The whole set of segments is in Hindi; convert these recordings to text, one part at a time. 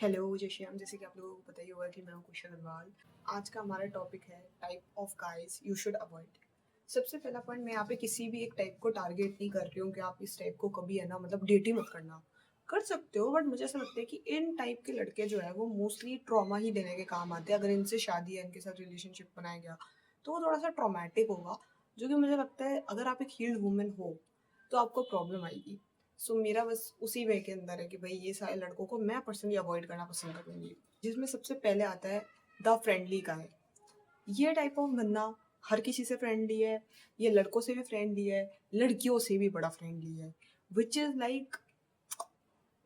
हेलो जय श्याम। जैसे कि आप लोगों को पता ही होगा कि मैं हूँ कुशल अग्रवाल। आज का हमारा टॉपिक है type of guys you should avoid. सबसे पहला पॉइंट, मैं यहाँ पे किसी भी एक टाइप को टारगेट नहीं कर रही हूँ कि आप इस टाइप को कभी है ना मतलब डेट ही मत करना। कर सकते हो, बट मुझे ऐसा लगता है कि इन टाइप के लड़के जो है वो मोस्टली ट्रॉमा ही देने के काम आते हैं। अगर इनसे शादी है, इनके साथ रिलेशनशिप बनाया गया तो वो थोड़ा सा ट्रॉमेटिक होगा, जो कि मुझे लगता है अगर आप एक हील्ड वुमेन हो तो आपको प्रॉब्लम आएगी। सो मेरा बस उसी वे के अंदर है कि भाई ये सारे लड़कों को मैं पर्सनली अवॉइड करना पसंद करूँगी। जिसमें सबसे पहले आता है द फ्रेंडली गाय। ये टाइप ऑफ बंदा हर किसी से फ्रेंडली है, ये लड़कों से भी फ्रेंडली है, लड़कियों से भी बड़ा फ्रेंडली है, which is like,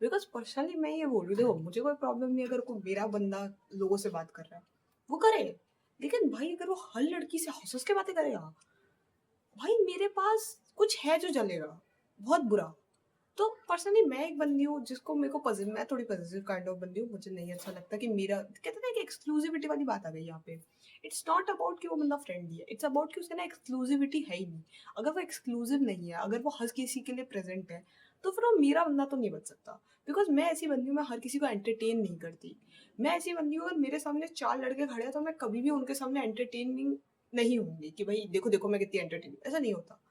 because personally मैं ये बोल रही हूँ, देखो मुझे कोई प्रॉब्लम नहीं अगर कोई मेरा बंदा लोगों से बात कर रहा है, वो करे। लेकिन भाई अगर वो हर लड़की से हंस हंस के बातें करेगा, भाई मेरे पास कुछ है जो जलेगा बहुत बुरा। तो पर्सनली मैं एक बंदी हूँ जिसको मेरे को पसंद, मैं थोड़ी पॉजिटिव काइंड ऑफ बंदी हूँ। मुझे नहीं अच्छा लगता कि मेरा, कहते हैं कि एक्सक्लूसिविटी वाली बात आ गई यहाँ पे। इट्स नॉट अबाउट कि वो बंदा फ्रेंडली है, इट्स अबाउट कि उसके ना एक्सक्लूसिविटी है ही नहीं। अगर वो एक्सक्लूसिव नहीं है, अगर वो हर किसी के लिए प्रेजेंट है, तो फिर वो मेरा बंदा तो नहीं बन सकता। बिकॉज मैं ऐसी बंदी हूँ, मैं हर किसी को एंटरटेन नहीं करती। मैं ऐसी बंदी हूँ, अगर मेरे सामने 4 लड़के खड़े हैं तो मैं कभी भी उनके सामने एंटरटेनिंग नहीं होंगी कि भाई देखो देखो मैं कितनी एंटरटेनिंग, ऐसा नहीं होता।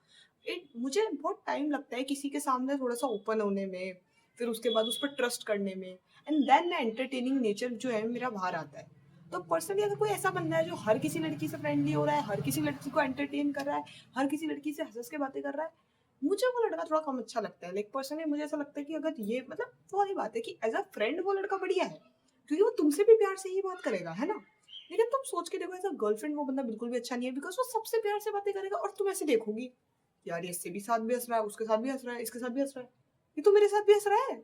मुझे बहुत टाइम लगता है किसी के सामने थोड़ा सा ओपन होने में, फिर उसके बाद उस पर ट्रस्ट करने में, एंड देन मैं एंटरटेनिंग नेचर जो है मेरा बाहर आता है। तो पर्सनली अगर कोई ऐसा बंदा है जो हर किसी लड़की से फ्रेंडली हो रहा है, हर किसी लड़की को एंटरटेन कर रहा है, हर किसी लड़की से हंस हंस के बातें कर रहा है, मुझे वो लड़का थोड़ा कम अच्छा लगता है। लाइक पर्सनली मुझे ऐसा लगता है कि अगर ये मतलब वो वाली बात है कि एज अ फ्रेंड वो लड़का बढ़िया है, क्योंकि वो तुमसे भी प्यार से ही बात करेगा, है ना। लेकिन तुम सोच के देखो, एज अ गर्लफ्रेंड वो बंदा बिल्कुल भी अच्छा नहीं है, बिकॉज वो सबसे प्यार से बातें करेगा और तुम ऐसे देखोगी, यार ये इससे भी साथ भी हंस रहा है, उसके साथ भी हंस रहा है, इसके साथ भी हंस रहा है, ये तो मेरे साथ भी हंस रहा है।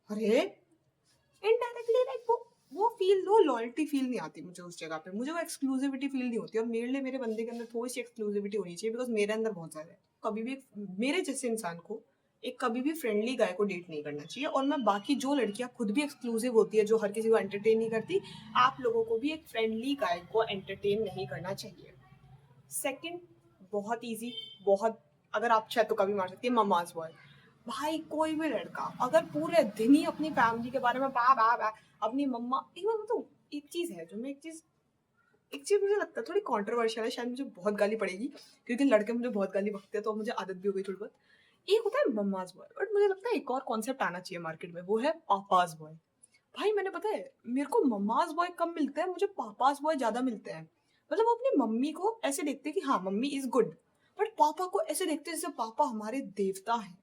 अरे इनडायरेक्टली लाइक वो फील, वो लॉयल्टी फील नहीं आती मुझे उस जगह पे, मुझे वो एक्सक्लूसिविटी फील नहीं होती। और मेरे लिए मेरे बंदे के अंदर थोड़ी सी एक्सक्लूसिविटी होनी चाहिए, बिकॉज मेरे अंदर बहुत ज्यादा है। कभी भी मेरे जैसे इंसान को एक कभी भी फ्रेंडली गाय को डेट नहीं करना चाहिए। और मैं बाकी जो लड़कियां खुद भी एक्सक्लूसिव होती है, जो हर किसी को एंटरटेन नहीं करती, आप लोगों को भी एक फ्रेंडली गाय को एंटरटेन नहीं करना चाहिए। सेकंड, बहुत इजी, बहुत, अगर आप चाहे तो कभी मार सकती है, ममाज बॉय। भाई कोई भी लड़का अगर पूरे दिन ही अपनी फैमिली के बारे में बा बा बा, अपनी मम्मा, एक बार बताऊं, एक चीज है जो मैं एक चीज मुझे लगता है थोड़ी कॉन्ट्रोवर्शियल है, शायद मुझे बहुत गाली पड़ेगी क्योंकि लड़के मुझे बहुत गाली बकते हैं, तो मुझे आदत भी हो गई थोड़ी बहुत। एक होता है मम्माज बॉय, बट मुझे लगता है एक और कॉन्सेप्ट आना चाहिए मार्केट में, वो है पापाज बॉय। भाई मैंने, पता है मेरे को मम्माज बॉय कम मिलते हैं, मुझे पापाज बॉय ज्यादा मिलते हैं। मतलब वो अपनी मम्मी को ऐसे देखते हैं कि हाँ मम्मी इज गुड, बट पापा को ऐसे देखते हैं जैसे पापा हमारे देवता हैं।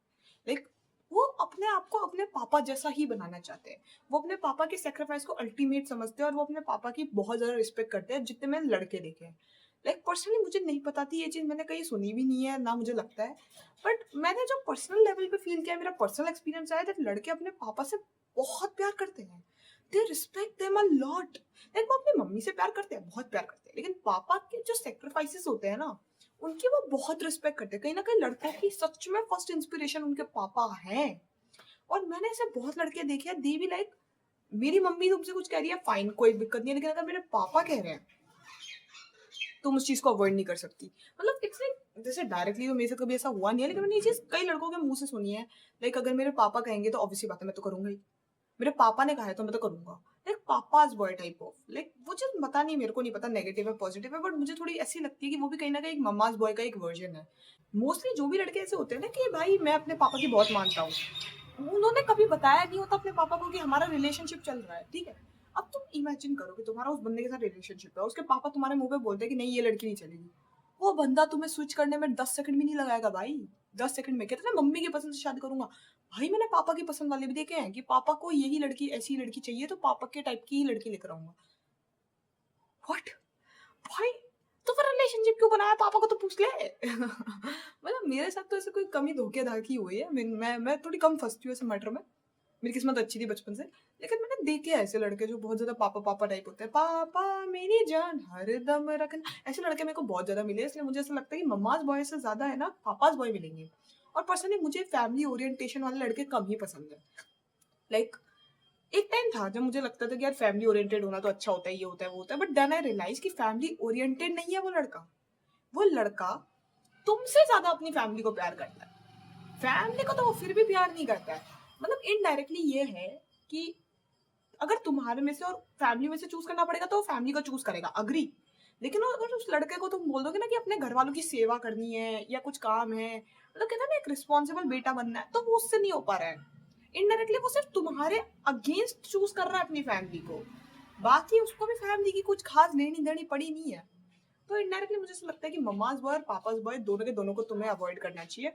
लाइक वो अपने आप को अपने पापा जैसा ही बनाना चाहते हैं। वो अपने पापा के सेक्रीफाइस को अल्टीमेट समझते हैं और वो अपने पापा की बहुत ज्यादा रिस्पेक्ट करते हैं, जितने मैंने लड़के देखे हैं। लाइक पर्सनली मुझे नहीं पता थी ये चीज, मैंने कहीं सुनी भी नहीं है ना मुझे लगता है, बट मैंने जो पर्सनल लेवल पे फील किया, मेरा पर्सनल एक्सपीरियंस आया दैट लड़के अपने पापा से बहुत प्यार करते हैं। They respect them a lot. Like वो अपनी मम्मी से प्यार करते हैं, बहुत प्यार करते हैं, लेकिन पापा के जो सेक्रीफाइसेस होते हैं ना, उनकी वो बहुत रिस्पेक्ट करते हैं। कहीं ना कहीं लड़कों की सच में फर्स्ट इंस्पिरेशन उनके पापा हैं। और मैंने ऐसे बहुत लड़के देखे हैं, दे भी लाइक, मेरी मम्मी तुमसे कुछ कह रही है फाइन, कोई दिक्कत नहीं है, लेकिन अगर मेरे पापा कह रहे हैं तुम उस चीज को अवॉइड नहीं कर सकती। मतलब इट्स लाइक, जैसे डायरेक्टली तो मेरे से कभी ऐसा हुआ नहीं है, लेकिन मैंने ये चीज कई लड़कों के मुंह से सुनी है। लाइक अगर मेरे पापा कहेंगे तो ऑब्वियसली बात है मैं तो करूंगा ही, मेरे पापा ने कहा है तो मैं तो करूंगा। Like papa's boy type of, like वो चीज पता नहीं, मेरे को नहीं पता नेगेटिव है पॉजिटिव है, बट मुझे थोड़ी ऐसी लगती है कि वो भी कहीं ना कहीं एक मम्माज बॉय का एक वर्जन है। मोस्टली जो भी लड़के ऐसे होते हैं ना कि भाई मैं अपने पापा की बहुत मानता हूँ, उन्होंने कभी बताया नहीं होता अपने पापा को कि हमारा रिलेशनशिप चल रहा है, ठीक है। अब तुम इमेजिन करो कि तुम्हारा उस बंदे के साथ रिलेशनशिप है, उसके पापा तुम्हारे मुंह पे बोलते हैं कि नहीं ये लड़की नहीं चलेगी, वो बंदा तुम्हें स्विच करने में 10 सेकंड भी नहीं लगाएगा भाई। 10 सेकंड में कहते हैं मम्मी की पसंद से शादी करूंगा। भाई मैंने पापा की पसंद वाले भी देखे हैं कि पापा को यही लड़की, ऐसी लड़की चाहिए तो पापा के टाइप की ही लड़की लेकर आऊंगा। व्हाट भाई, तो फिर रिलेशनशिप क्यों बनाया, पापा को तो पूछ ले। मतलब मेरे साथ तो ऐसे कोई कमी धोखेधाड़ी हुई है, मैं थोड़ी कम फंसती हूँ ऐसे मैटर में। मेरी किस्मत अच्छी थी बचपन से। लेकिन मैंने देखे हैं ऐसे लड़के जो बहुत ज्यादा पापा पापा टाइप होते हैं, पापा मेरी जान हर दम रखना, ऐसे लड़के मेरे को बहुत ज्यादा मिले। इसलिए मुझे ऐसा लगता है कि मम्माज बॉय से ज्यादा है ना पापाज बॉय मिलेंगे। और पर्सनली मुझे फैमिली ओरिएंटेशन वाले लड़के कम ही पसंद है। लाइक एक टाइम था जब मुझे लगता था कि यार फैमिली ओरिएंटेड होना तो अच्छा होता है, ये होता है वो होता है, बट देन आई रियलाइज कि फैमिली ओरिएंटेड नहीं है वो लड़का। वो लड़का तुमसे ज्यादा अपनी फैमिली को प्यार करता है। फैमिली को तो वो फिर भी प्यार नहीं करता है, मतलब इनडायरेक्टली ये है कि अगर तुम्हारे में से और फैमिली में से चूज करना पड़ेगा तो वो फैमिली को चूज करेगा, अग्री। लेकिन अगर उस लड़के को तुम बोल दोगे ना कि अपने घर वालों की सेवा करनी है या कुछ काम है, मतलब कहते हैं ना एक रिस्पॉन्सिबल बेटा बनना है, तो वो उससे नहीं हो पा रहा है। इनडायरेक्टली वो सिर्फ तुम्हारे अगेंस्ट चूज कर रहा है अपनी फैमिली को, बाकी उसको भी फैमिली की कुछ खास लेनी देनी पड़ी नहीं है। तो इनडायरेक्टली मुझे ऐसा लगता है कि मम्माज बॉय और पापाज बॉय दोनों के दोनों को तुम्हें अवॉइड करना चाहिए,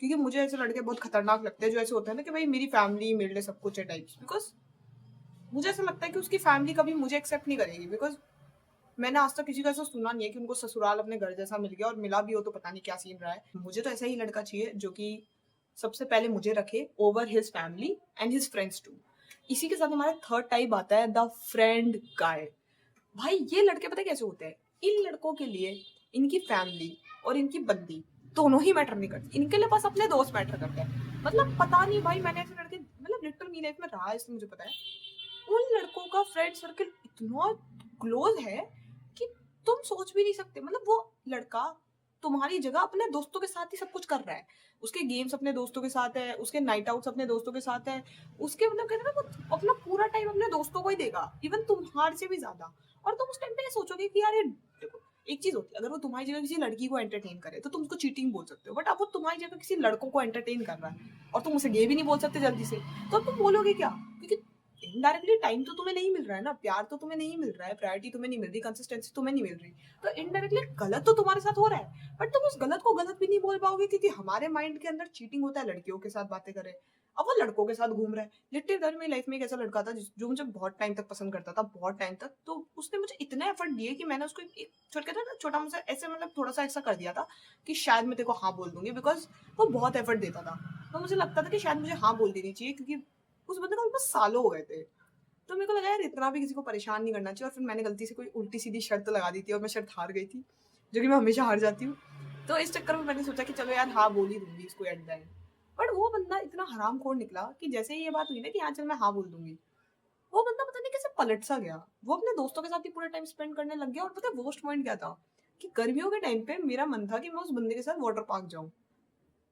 क्योंकि मुझे ऐसे लड़के बहुत खतरनाक लगते हैं जो ऐसे होते हैं ना कि भाई मेरी फैमिली मेरे लिए सब कुछ है टाइप्स। बिकॉज मुझे ऐसा लगता है कि उसकी फैमिली कभी मुझे एक्सेप्ट नहीं करेगी, बिकॉज मैंने आज तक किसी का ऐसा सुना नहीं है कि उनको ससुराल अपने घर जैसा मिल गया, और मिला भी हो तो पता नहीं क्या सीन रहा है। मुझे तो ऐसा ही लड़का चाहिए जो कि सबसे पहले मुझे रखे over his family and his friends too. इसी के साथ हमारा थर्ड टाइप आता है द फ्रेंड गाय। भाई ये लड़के पता है कैसे होते हैं, इन लड़कों के लिए इनकी फैमिली और इनकी बंदी दोनों ही मैटर नहीं करती, इनके लिए बस अपने दोस्त मैटर करते हैं। मतलब पता नहीं भाई, मैंने ऐसे लड़के मतलब लिटरल मेरी लाइफ में रहा है, इसलिए मुझे पता है। उन लड़कों का फ्रेंड सर्कल इतना क्लोज है कि तुम सोच भी नहीं सकते। मतलब वो लड़का तुम्हारी जगह अपने दोस्तों के साथ ही सब कुछ कर रहा है, उसके गेम्स अपने दोस्तों के साथ है, उसके नाइट आउट्स अपने दोस्तों के साथ है, उसके मतलब कहते हैं ना वो अपना पूरा टाइम अपने दोस्तों को ही देगा, इवन तुम्हारे से भी ज्यादा। और तुम उस टाइम पे ये सोचोगे कि यार ये देखो, एक चीज होती है, अगर वो तुम्हारी जगह किसी लड़की को एंटरटेन करे तो तुम उसको चीटिंग बोल सकते हो, बट अब वो तुम्हारी जगह किसी लड़कों को एंटरटेन कर रहा है और तुम उसे गे भी नहीं बोल सकते जल्दी से, तो अब तुम बोलोगे क्या? क्योंकि इनडायरेक्टली टाइम तो तुम्हें नहीं मिल रहा है ना, प्यार तो तुम्हें नहीं मिल रहा है, प्रायोरिटी तुम्हें नहीं मिल रही, कंसिस्टेंसी तुम्हें नहीं मिल रही, तो इनडायरेक्टली गलत तो तुम्हारे साथ हो रहा है, बट तुम उस गलत को गलत भी नहीं बोल पाओगे, क्योंकि हमारे माइंड के अंदर चीटिंग होता है लड़कियों के साथ बातें करे, अब वो लड़कों के साथ घूम रहा है। लिटरली मेरी लाइफ में एक ऐसा लड़का था जो मुझे बहुत टाइम तक पसंद करता था, बहुत टाइम तक, तो उसने मुझे इतना एफर्ट दिए कि मैंने उसको एक छोटा था ना, छोटा मुझे ऐसे मतलब थोड़ा सा ऐसा कर दिया था कि शायद मैं तेरे को हाँ बोल दूंगी, बिकॉज वो बहुत एफर्ट देता था। तो मुझे लगता था कि शायद मुझे हाँ बोल देनी चाहिए, क्योंकि उस बंदे को बस सालों हो गए थे। तो मेरे को लगा यार इतना भी किसी को परेशान नहीं करना चाहिए, और फिर मैंने गलती से कोई उल्टी सीधी शर्त लगा दी थी और मैं शर्त हार गई थी, जो कि मैं हमेशा हार जाती हूँ। तो इस चक्कर में मैंने सोचा कि चलो यार हाँ बोल ही दूंगी इसको एट द एंड। बट वो बंदा इतना हरामखोर निकला कि जैसे ही ये बात हुई ना कि हाँ चल मैं हाँ बोल दूंगी, वो बंदा पता नहीं कैसे पलट सा गया, वो अपने दोस्तों के साथ ही पूरा टाइम स्पेंड करने लग गया। और पता है वर्स्ट पॉइंट क्या था, कि गर्मियों के टाइम पे मेरा मन था कि मैं उस बंदे के साथ वाटर पार्क जाऊं,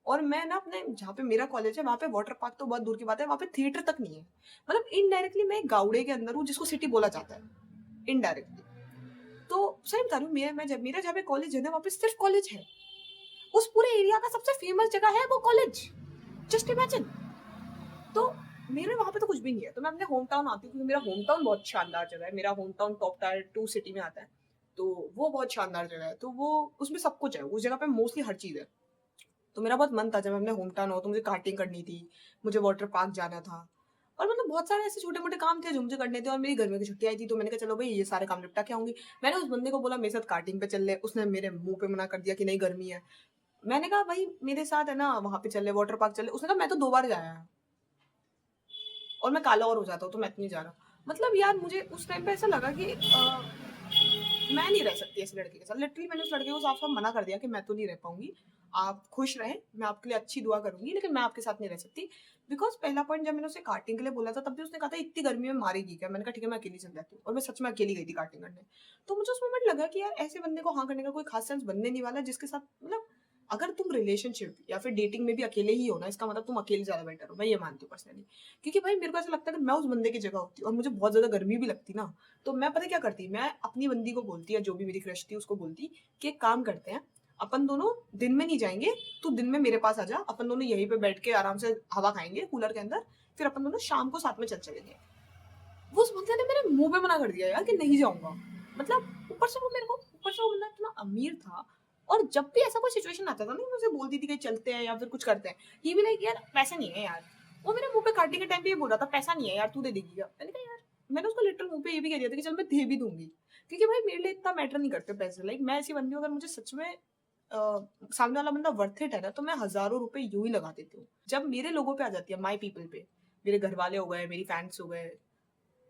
और मैं ना अपने जहाँ पे मेरा कॉलेज है वहाँ पे वाटर पार्क तो बहुत दूर की बात है, वहाँ पे थिएटर तक नहीं है। मतलब इनडायरेक्टली मैं एक गावड़े के अंदर हूँ जिसको सिटी बोला जाता है, इनडायरेक्टली। तो सही बता रही हूँ, मेरा जहाँ पे कॉलेज है ना वहाँ पे सिर्फ कॉलेज है, उस पूरे एरिया का सबसे फेमस जगह है वो कॉलेज, जस्ट इमेजिन। तो मेरे वहाँ पे तो कुछ भी नहीं है, तो मैं अपने होम टाउन आती हूँ, क्योंकि मेरा होम टाउन बहुत शानदार जगह है, मेरा home town top tier 2 city में आता है, तो वो बहुत शानदार जगह है, तो वो उसमें सब कुछ है, उस जगह पे मोस्टली हर चीज़ है। तो मेरा बहुत मन था जब मैं अपने होम टाउन हो तो मुझे कार्टिंग करनी थी, मुझे वाटर पार्क जाना था, और मतलब बहुत सारे ऐसे छोटे मोटे काम थे जो मुझे करने थे, और मेरी गर्मियों की छुट्टी आई थी, तो मैंने कहा चलो भाई ये सारे काम निपटा के आऊंगी। मैंने उस बंदे को बोला मेरे साथ कार्टिंग पे चल ले, उसने मेरे मुंह पे मना कर दिया कि नहीं गर्मी है। मैंने कहा भाई मेरे साथ है ना वहां पे चल ले, वाटर पार्क चल ले, उसने कहा मैं तो 2 बार जाया है और मैं काला और हो जाता हूँ तो मैं तो नहीं जा रहा। मतलब यार मुझे उस टाइम पे ऐसा लगा कि मैं नहीं रह सकती ऐसे लड़के के साथ। लिटरली मैंने उस लड़के को साफ साफ मना कर दिया कि मैं तो नहीं रह पाऊंगी, आप खुश रहें, मैं आपके लिए अच्छी दुआ करूंगी, लेकिन मैं आपके साथ नहीं रह सकती। बिकॉज पहला पॉइंट, जब मैंने उसे कार्टिंग के लिए बोला था तब भी उसने कहा था इतनी गर्मी में मारेगी क्या, मैंने कहा ठीक है मैं अकेली चल जाती हूँ, और मैं सच में अकेली गई थी कार्टिंग करने। तो मुझे उस मोमेंट लगा कि यार ऐसे बंदे को हाँ करने का कोई खास सेंस बनने नहीं वाला, जिसके साथ मतलब अगर तुम रिलेशनशिप या फिर डेटिंग में भी अकेले ही हो ना, इसका मतलब तुम अकेले ज्यादा बेटर हो, मैं ये मानती हूँ पर्सनली। क्योंकि भाई मेरे को ऐसा लगता है कि मैं उस बंदे की जगह होती और मुझे बहुत ज्यादा गर्मी भी लगती ना, तो मैं पता क्या करती, मैं अपनी बंदी को बोलती, या जो भी मेरी क्रश थी उसको बोलती कि एक काम करते हैं, अपन दोनों दिन में नहीं जाएंगे, तू दिन में मेरे पास आ जा, अपन दोनों यहीं पे बैठ के आराम से हवा खाएंगे कूलर के अंदर, फिर अपन दोनों शाम को साथ में चल चलेंगे। वो उस बंदे ने मेरे मुंह पे मना कर दिया यार कि नहीं जाऊंगा। मतलब ऊपर से वो बंदा इतना अमीर था, और जब भी ऐसा कोई सिचुएशन आता था ना, मैं उसे बोलती थी कि चलते हैं या फिर कुछ करते हैं, ये भी लाइक यार पैसे नहीं है यार। वो मेरे मुंह पे काटने के टाइम पे ये बोल रहा था पैसा नहीं है यार, तू दे देगी क्या? मैंने कहा यार, मैंने उसको लिटरल मुंह पे ये भी कह दिया था कि चल मैं दे भी दूंगी, क्योंकि भाई मेरे लिए इतना मैटर नहीं करते पैसे। लाइक मैं ऐसी बंदी हूँ, अगर मुझे सच में सामने वाला बंदा वर्थ इट है ना, तो मैं हजारों रुपए यूं ही लगा देती हूँ। जब मेरे लोगों पे आ जाती है, माई पीपल पे, मेरे घर वाले हो गए, मेरी फैंस हो गए,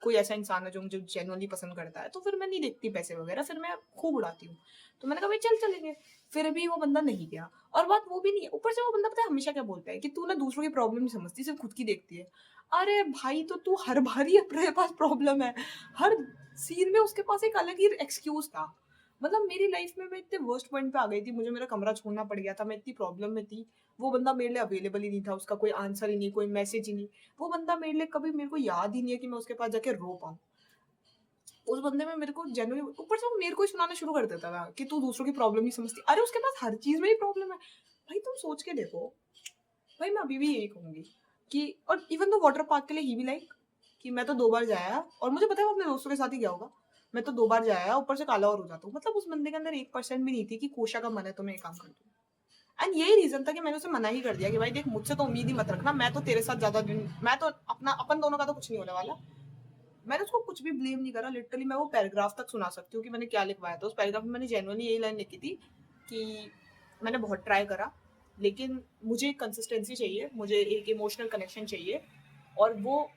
कोई ऐसा इंसान है जो मुझे जेन्युइनली पसंद करता है, तो फिर मैं नहीं देखती पैसे वगैरह, फिर मैं खूब उड़ाती हूँ। तो मैंने कहा भाई चल चलेंगे, फिर भी वो बंदा नहीं गया। और बात वो भी नहीं है, ऊपर से वो बंदा पता है हमेशा क्या बोलता है कि तू ना दूसरों की प्रॉब्लम नहीं समझती, सिर्फ खुद की देखती है। अरे भाई तो तू हर बार ही अपने पास प्रॉब्लम है, हर सीन में उसके पास एक अलग ही एक्सक्यूज था। मतलब मेरी लाइफ में मैं इतने वर्स्ट पॉइंट पे आ गई थी, मुझे मेरा कमरा छोड़ना पड़ गया था, मैं इतनी प्रॉब्लम में थी। वो बंदा मेरे लिए अवेलेबल ही नहीं था, उसका कोई आंसर ही नहीं, कोई मैसेज ही नहीं। वो बंदा मेरे लिए कभी, मेरे को याद ही नहीं है कि मैं उसके पास जाके रो पाऊँ। उस बंदे में मेरे को जेन्युइनली, ऊपर से वो मेरे को ही सुनाना शुरू कर देता था कि तू दूसरों की प्रॉब्लम नहीं समझती। अरे उसके पास हर चीज में ही प्रॉब्लम है भाई, तुम सोच के देखो। भाई मैं अभी भी यही कहूंगी कि, और इवन तो वाटर पार्क के लिए ही भी लाइक कि मैं तो 2 बार जाया और मुझे पता है वो अपने दोस्तों के साथ ही गया होगा। मैं तो 2 बार जाया, ऊपर से काला और हो जाता हूँ। मतलब उस बंदे के अंदर 1% भी नहीं थी कि कोशा का मन है तो मैं ये काम कर दूँ। एंड यही रीजन था कि मैंने उसे मना ही कर दिया कि भाई देख, मुझसे तो उम्मीद ही मत रखना, मैं तो तेरे साथ ज्यादा दिन, मैं तो अपना, अपन दोनों का तो कुछ नहीं होने वाला। मैंने उसको कुछ भी ब्लेम नहीं करा, लिटरली मैं वो पैराग्राफ तक सुना सकती हूँ कि मैंने क्या लिखवाया था। उस पैराग्राफ में मैंने जेन्युइनली यही लाइन लिखी थी कि मैंने बहुत ट्राई करा, लेकिन मुझे कंसिस्टेंसी चाहिए, मुझे एक इमोशनल कनेक्शन चाहिए, और वो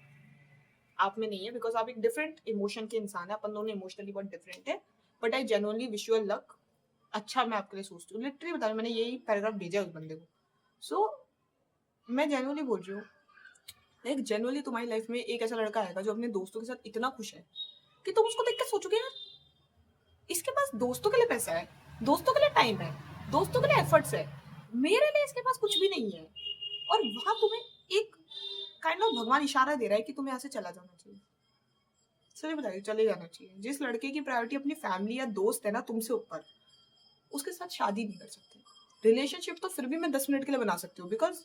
आप में नहीं है, बिकॉज आप एक डिफरेंट इमोशन के इंसान है, अपन दोनों इमोशनली बहुत डिफरेंट है। But I genuinely wish you luck. अच्छा मैं आपके लिए सोचती हूँ, लिटरली बता रही हूँ, मैंने यही पैराग्राफ भेजा उस बंदे को। सो मैं जेन्युइनली बोल रही हूँ, एक जेन्युइनली तुम्हारी लाइफ में एक ऐसा लड़का आएगा जो अपने दोस्तों के साथ इतना खुश है कि तुम उसको देख के सोचोगे यार, इसके पास दोस्तों के लिए पैसा है, दोस्तों के लिए टाइम है, दोस्तों के लिए एफर्ट्स है, मेरे लिए इसके पास कुछ भी नहीं है। और वहां तुम्हें एक काइंड ऑफ भगवान इशारा दे रहा है कि तुम्हें यहाँ से चला जाना चाहिए। सही बताइए, चले जाना चाहिए। जिस लड़के की प्रायोरिटी अपनी फैमिली या दोस्त है ना तुमसे ऊपर, उसके साथ शादी नहीं कर सकते। रिलेशनशिप तो फिर भी मैं 10 मिनट के लिए बना सकती हूँ, बिकॉज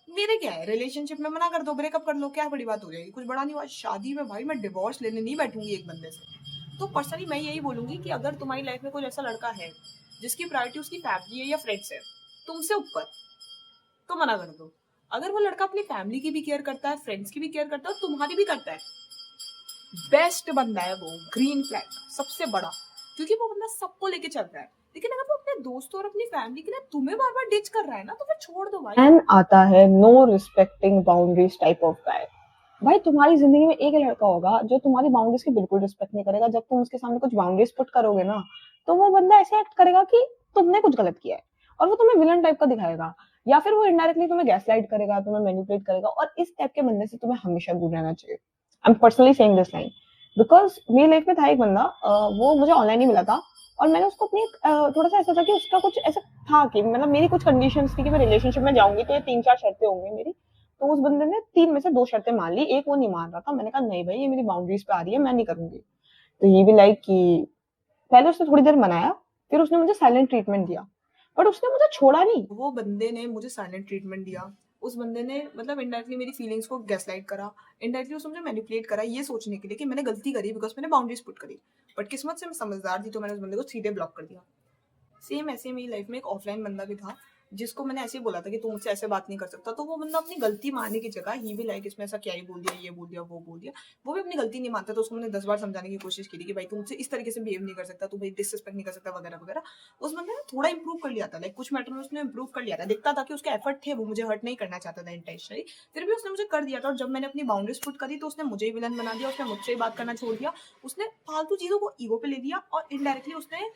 मेरे क्या है, रिलेशनशिप में मना कर दो, ब्रेकअप कर लो, क्या बड़ी बात हो जाएगी, कुछ बड़ा नहीं हुआ। शादी में भाई मैं डिवोर्स लेने नहीं बैठूंगी एक बंदे से। तो पर्सनली मैं यही बोलूंगी कि अगर तुम्हारी लाइफ में कोई ऐसा लड़का है जिसकी प्रायोरिटी उसकी फैमिली है या फ्रेंड्स है तुमसे ऊपर, तो मना कर दो। अगर वो लड़का अपनी फैमिली की भी केयर करता है, फ्रेंड्स की भी केयर करता है और तुम्हारी भी करता है, बेस्ट बंदा है वो, ग्रीन फ्लैग सबसे बड़ा, क्योंकि वो बंदा सबको लेके चल रहा है। लेकिन अगर वो अपने दोस्तों और अपनी फैमिली के लिए तुम्हें बार बार डिच कर रहा है ना, तो फिर छोड़ दो भाई। एंड आता है no respecting boundaries type of guy. भाई तुम्हारी जिंदगी में एक लड़का होगा जो तुम्हारी बाउंड्रीज की बिल्कुल रिस्पेक्ट नहीं करेगा। जब तुम उसके सामने कुछ बाउंड्रीज पुट करोगे ना, तो वो बंदा ऐसे एक्ट करेगा कि तुमने कुछ गलत किया है, और वो तुम्हें विलन टाइप का दिखाएगा, या फिर वो इनडायरेक्टली तुम्हें गैसलाइट करेगा, तुम्हें मैनिपुलेट करेगा। और इस टाइप के बंदे से तुम्हें हमेशा दूर रहना चाहिए। I am personally saying this line because मेरी लाइफ में था एक बंदा, वो मुझे ऑनलाइन ही मिला था, और मैंने उसको अपनी थोड़ा सा ऐसा था कि उसका कुछ ऐसा था कि मतलब मेरी कुछ कंडीशंस थी कि मैं रिलेशनशिप में जाऊंगी तो ये 3-4 शर्तें होंगी मेरी। तो उस बंदे ने 3 में से 2 शर्तें मान ली, एक वो नहीं मान रहा था। मैंने कहा नहीं भाई, ये मेरी बाउंड्रीज पे आ रही है, मैं नहीं करूंगी। तो ये भी लाइक कि पहले उसने थोड़ी देर मनाया, फिर उसने मुझे साइलेंट ट्रीटमेंट दिया, बट उसने मुझे छोड़ा नहीं। वो बंदे ने मुझे साइलेंट ट्रीटमेंट दिया, उस बंदे ने मतलब इनडायरेक्टली मेरी फीलिंग्स को गैसलाइट करा, इनडायरेक्टली उसने मुझे मैनिपुलेट करा ये सोचने के लिए कि मैंने गलती करी बिकॉज मैंने बाउंड्रीज पुट करी। बट किस्मत से मैं समझदार थी, तो मैंने उस बंदे को सीधे ब्लॉक कर दिया। सेम ऐसे मेरी लाइफ में एक ऑफलाइन बंदा भी था, जिसको मैंने ऐसे ही बोला था कि तू मुझसे ऐसे बात नहीं कर सकता। तो वो बंदा अपनी गलती मानने की जगह ही भी लाइक इसमें ऐसा क्या ही बोल दिया, ये बोल दिया, वो बोल दिया, वो भी अपनी गलती नहीं मानता। तो उसको मैंने 10 बार समझाने की कोशिश की थी कि भाई तू मुझसे इस तरीके से बिहेव नहीं कर सकता, तू भाई डिसरिस्पेक्ट नहीं कर सकता, वगैरह वगैरह। उस बंदे ने थोड़ा इंप्रूव कर लिया था, लाइक कुछ मैटर में उसने इंप्रूव कर लिया था, दिखता था कि उसके एफर्ट थे, वो मुझे हर्ट नहीं करना चाहता था इंटेंशनली, फिर भी उसने मुझे कर दिया था। और जब मैंने अपनी बाउंड्रीज पुट करी तो उसने मुझे ही विलन बना दिया, उसने मुझसे ही बात करना छोड़ दिया, उसने फालतू चीजों को ईगो पे ले लिया, और इनडायरेक्टली उसने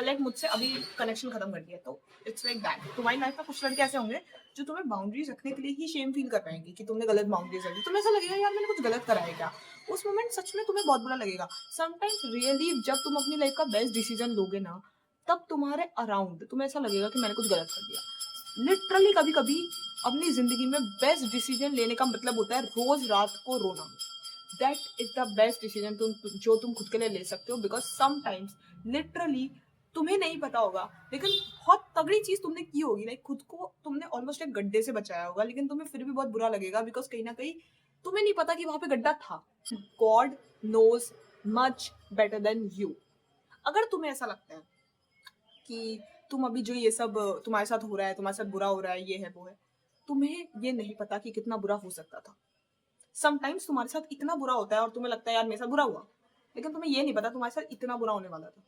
लाइक मुझसे अभी कनेक्शन खत्म कर दिया। तो इट्स लाइक दैट। तुम्हारी लाइफ में कुछ लड़के ऐसे होंगे जो तुम्हें बाउंड्रीज रखने के लिए ही शेम फील कर पाएंगे कि तुमने गलत बाउंड्रीज रखी। तुम्हें ऐसा लगेगा यार मैंने कुछ गलत करा है क्या, उस मोमेंट सच में तुम्हें बहुत बुरा लगेगा। समटाइम्स रियली जब तुम अपनी लाइफ का बेस्ट डिसीजन लोगे ना, तब तुम्हारे अराउंड तुम्हें ऐसा लगेगा कि मैंने कुछ गलत कर दिया। लिटरली कभी कभी अपनी जिंदगी में बेस्ट डिसीजन लेने का मतलब होता है रोज रात को रोना। That is the best decision जो तुम खुद के लिए ले सकते हो, बिकॉज समटाइम्स लिटरली तुम्हें नहीं पता होगा, लेकिन बहुत तगड़ी चीज तुमने की होगी, लाइक खुद को तुमने ऑलमोस्ट एक गड्ढे से बचाया होगा, लेकिन तुम्हें फिर भी बहुत बुरा लगेगा बिकॉज कहीं ना कहीं तुम्हें नहीं पता कि वहां पे गड्ढा था। God knows much better than you. अगर तुम्हें ऐसा लगता है कि तुम अभी जो ये सब तुम्हारे साथ हो रहा है, तुम्हारे साथ बुरा हो रहा है, ये है वो है, तुम्हें ये नहीं पता कि कितना बुरा हो सकता था। समटाइम्स तुम्हारे साथ इतना बुरा होता है और तुम्हें लगता है यार मेरे साथ बुरा हुआ, लेकिन तुम्हें ये नहीं पता तुम्हारे साथ इतना बुरा होने वाला था।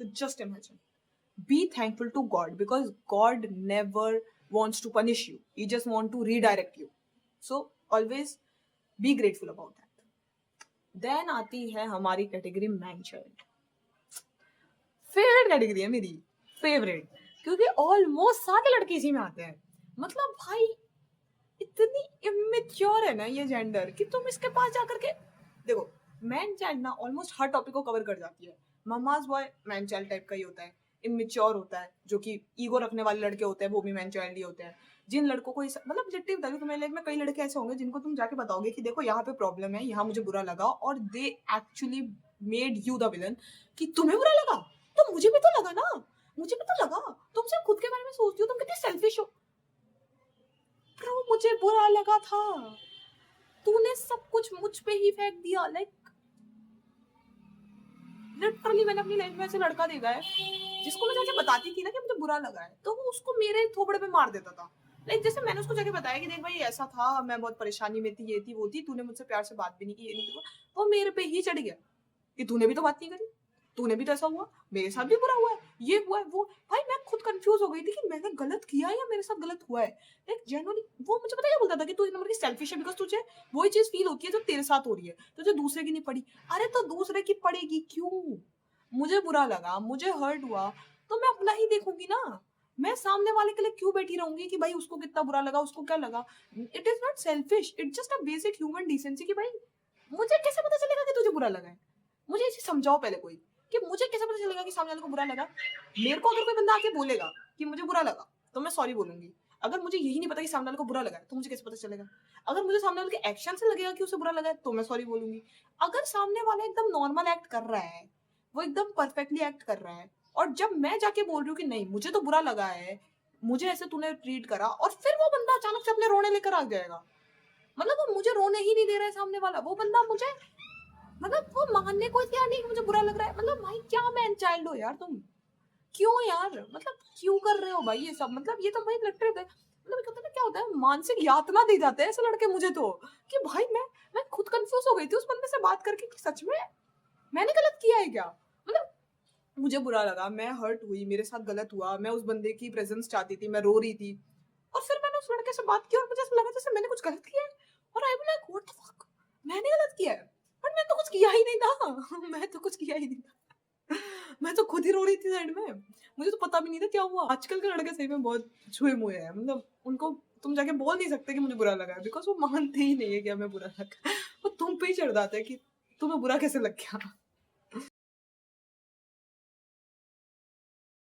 तो just imagine, be thankful to God because God never wants to punish you. He just wants to redirect you. So always be grateful about that. Then आती है हमारी category man child. Favourite category है मेरी, फेवरेट, क्योंकि ऑलमोस्ट सारे लड़के इसी में आते हैं। मतलब भाई इतनी इमेच्योर है ना ये जेंडर कि तुम इसके पास जाकर के देखो, मैन चाइल्ड ना ऑलमोस्ट हर टॉपिक को कवर कर जाती है। Mama's boy man child type का ही होता है, इमेच्योर होता है, जो कि ईगो रखने वाले लड़के होते हैं वो भी मैन चाइल्ड ही होते हैं। जिन लड़कों को मतलब लिटरली बता रही हूँ तुम्हें, लाइफ में कई लड़के ऐसे होंगे जिनको तुम जाके बताओगे कि देखो यहाँ पे प्रॉब्लम है, यहाँ मुझे बुरा लगा, और they actually made you the villain कि तुम्हें बुरा लगा तो मुझे भी तो लगा ना, मुझे भी तो लगा, तुम सिर्फ खुद के बारे में सोचती हो, तुम कितनी सेल्फिश हो। ब्रो मुझे बुरा लगा था, तूने सब कुछ मुझ पे ही फेंक दिया। लाइक लिटरली मैंने अपनी लाइफ में ऐसे लड़का देखा है जिसको मैं जाके बताती थी ना कि मुझे बुरा लगा है, तो वो उसको मेरे थोबड़े पे मार देता था। लाइक जैसे मैंने उसको जाके बताया कि देख भाई ऐसा था, मैं बहुत परेशानी में थी, ये थी वो थी, तूने मुझसे प्यार से बात भी नहीं की, ये नहीं किया, वो मेरे पे ही चढ़ गया कि तूने भी तो बात नहीं करी, तूने भी तो ऐसा हुआ, मेरे साथ भी बुरा हुआ है, ये हुआ है वो। भाई मैं खुद कंफ्यूज हो गई थी कि मैंने गलत किया या मेरे साथ गलत हुआ है। लाइक जेन्युइनली वो मुझे पता क्या बोलता था कि तू एक नंबर की सेल्फिश है, बिकॉज तुझे वही चीज फील होती है जो तेरे साथ हो रही है, तुझे दूसरे की नहीं पड़ी। अरे तो दूसरे की पड़ेगी क्यों? मुझे बुरा लगा, मुझे हर्ट हुआ, तो मैं अपना ही देखूंगी ना, मैं सामने वाले के लिए क्यों बैठी रहूंगी कि भाई उसको कितना बुरा लगा, उसको क्या लगा। It is not selfish, it's just a basic human decency कि भाई मुझे कैसे पता चलेगा कि तुझे बुरा लगा है। मुझे इसे समझाओ पहले कोई कि मुझे कैसे पता चलेगा कि सामने वाले को बुरा लगा। मेरे को अगर कोई बंदा आके बोलेगा कि मुझे बुरा लगा तो मैं सॉरी बोलूंगी। अगर मुझे यही नहीं पता कि सामने वाले को बुरा लगा है तो मुझे कैसे पता चलेगा। अगर मुझे सामने वाले के एक्शन से लगेगा कि उसे बुरा लगा है तो मैं सॉरी बोलूंगी। अगर सामने वाला एकदम नॉर्मल एक्ट कर रहा है, वो एकदम परफेक्टली एक्ट कर रहा है, और जब मैं जाके बोल रही हूँ कि नहीं मुझे तो बुरा लगा है, मुझे ऐसे तूने ट्रीट करा, और फिर वो बंदा अचानक से अपने रोने लेकर आ जाएगा, मतलब वो मुझे रोने ही नहीं दे रहा है सामने वाला, वो बंदा मुझे मतलब वो मानने को तैयार नहीं कि मुझे बुरा लग रहा है। मतलब भाई क्या मैन चाइल्ड हो यार तुम, क्यों यार, मतलब क्यों कर रहे हो भाई ये सब। मतलब ये तो भाई लगता है मतलब कहते हैं ना क्या होता है, मानसिक यातना दे जाते हैं ऐसे लड़के मुझे तो, कि भाई मैं खुद कंफ्यूज हो गई थी उस बंदे से बात करके कि सच में मैंने गलत किया है क्या। मतलब मुझे बुरा लगा, मैं हर्ट हुई, मेरे साथ गलत हुआ, मैं उस बंदे की प्रेजेंस चाहती थी, मैं रो रही थी, और फिर मैंने उस लड़के से बात की और मुझे ऐसा लगा जैसे मैंने कुछ गलत किया है, और I was like what the fuck, मैंने गलत किया है, बट मैं तो कुछ किया ही नहीं था मैं तो कुछ किया ही नहीं था मैं तो खुद ही रो रही थी साइड में, मुझे तो पता भी नहीं था क्या हुआ। आजकल के लड़के सही में बहुत छुए मुए हैं, मतलब उनको तुम जाके बोल नहीं सकते कि मुझे बुरा लगा है, बिकॉज वो मानते ही नहीं है कि हमें बुरा लगा वो तुम पे ही चढ़ जाते हैं कि तुम्हें बुरा कैसे लग गया।